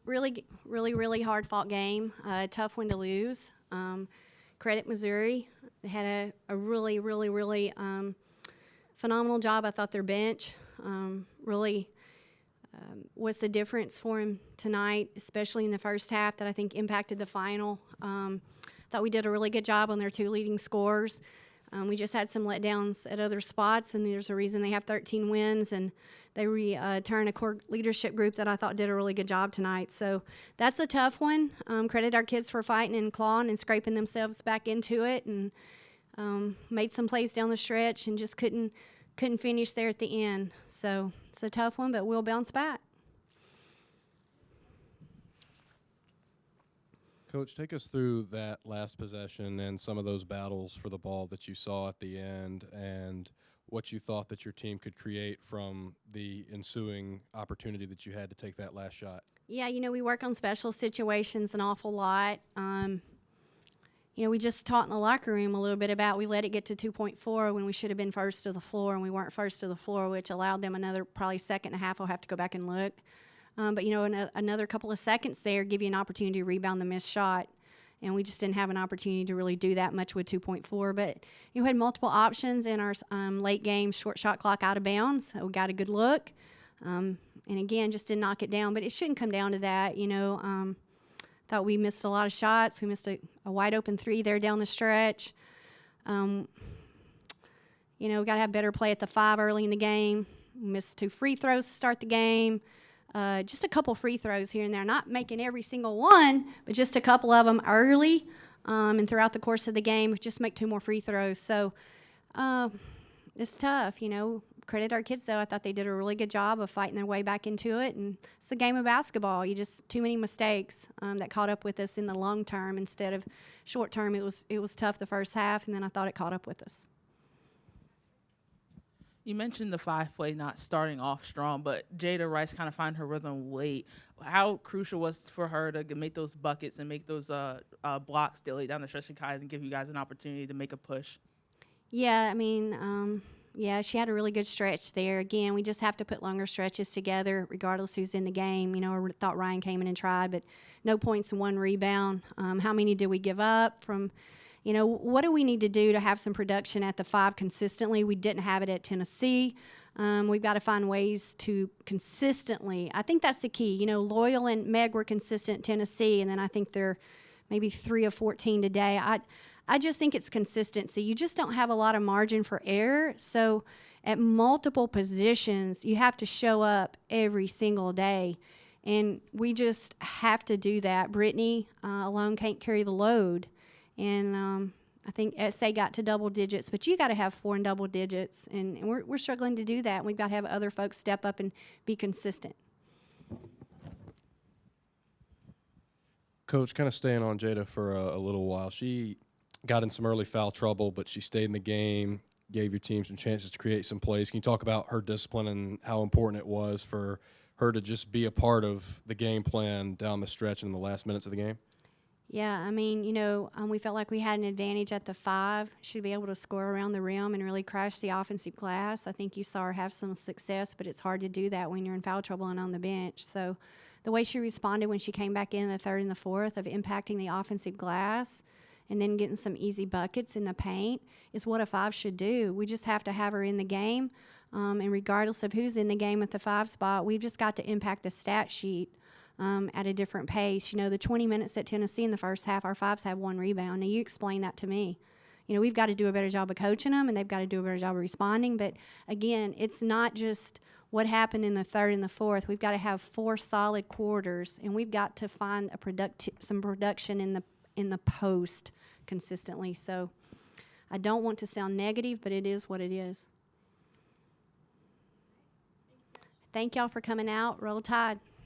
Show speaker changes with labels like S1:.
S1: Really hard-fought game. Tough one to lose. Credit Missouri. They had a really phenomenal job. I thought their bench really was the difference for him tonight, especially in the first half, that I think impacted the final. Thought we did a really good job on their two leading scorers. We just had some letdowns at other spots, and there's a reason they have 13 wins, and they returned a core leadership group that I thought did a really good job tonight. So that's a tough one. Credit our kids for fighting and clawing and scraping themselves back into it, and made some plays down the stretch and just couldn't finish there at the end. So it's a tough one, but we'll bounce back.
S2: Coach, take us through that last possession and some of those battles for the ball that you saw at the end and what you thought that your team could create from the ensuing opportunity that you had to take that last shot.
S1: Yeah, we work on special situations an awful lot. We just talked in the locker room a little bit about we let it get to 2.4 when we should have been first to the floor, and we weren't first to the floor, which allowed them another probably second and a half. I'll have to go back and look. But, another couple of seconds there give you an opportunity to rebound the missed shot. And we just didn't have an opportunity to really do that much with 2.4. But we had multiple options in our late game short shot clock out of bounds. We got a good look. And, again, just didn't knock it down. But it shouldn't come down to that. Thought we missed a lot of shots. We missed a wide open three there down the stretch. We got to have better play at the 5 early in the game. We missed 2 free throws to start the game. Just a couple free throws here and there, not making every single one, but just a couple of them early and throughout the course of the game. Just make 2 more free throws. So it's tough, Credit our kids, though. I thought they did a really good job of fighting their way back into it. And it's the game of basketball. Too many mistakes that caught up with us in the long term instead of short term. It was tough the first half, and then I thought it caught up with us.
S3: You mentioned the 5-play not starting off strong, but Jada Rice kind of found her rhythm late. How crucial was for her to make those buckets and make those blocks daily down the stretch and give you guys an opportunity to make a push?
S1: Yeah, she had a really good stretch there. Again, we just have to put longer stretches together regardless who's in the game. I thought Ryan came in and tried, but no points and 1 rebound. How many did we give up from – what do we need to do to have some production at the 5 consistently? We didn't have it at Tennessee. We've got to find ways to consistently. I think that's the key. Loyal and Meg were consistent at Tennessee, and then I think they're maybe 3 of 14 today. I just think it's consistency. You just don't have a lot of margin for error. So at multiple positions, you have to show up every single day. And we just have to do that. Brittany alone can't carry the load. And I think SA got to double digits, but you got to have 4 in double digits, and we're struggling to do that. And we've got to have other folks step up and be consistent.
S2: Coach, kind of staying on Jada for a little while. She got in some early foul trouble, but she stayed in the game, gave your team some chances to create some plays. Can you talk about her discipline and how important it was for her to just be a part of the game plan down the stretch in the last minutes of the game?
S1: Yeah, we felt like we had an advantage at the 5. Should be able to score around the rim and really crash the offensive glass. I think you saw her have some success, but it's hard to do that when you're in foul trouble and on the bench. So the way she responded when she came back in the 3rd and the 4th of impacting the offensive glass and then getting some easy buckets in the paint is what a 5 should do. We just have to have her in the game, and regardless of who's in the game at the 5 spot, we've just got to impact the stat sheet at a different pace. The 20 minutes at Tennessee in the first half, our 5s had 1 rebound. Now, you explain that to me. We've got to do a better job of coaching them, and they've got to do a better job of responding. But, again, it's not just what happened in the 3rd and the 4th. We've got to have 4 solid quarters, and we've got to find some production in the post consistently. So I don't want to sound negative, but it is what it is. Thank y'all for coming out. Roll Tide.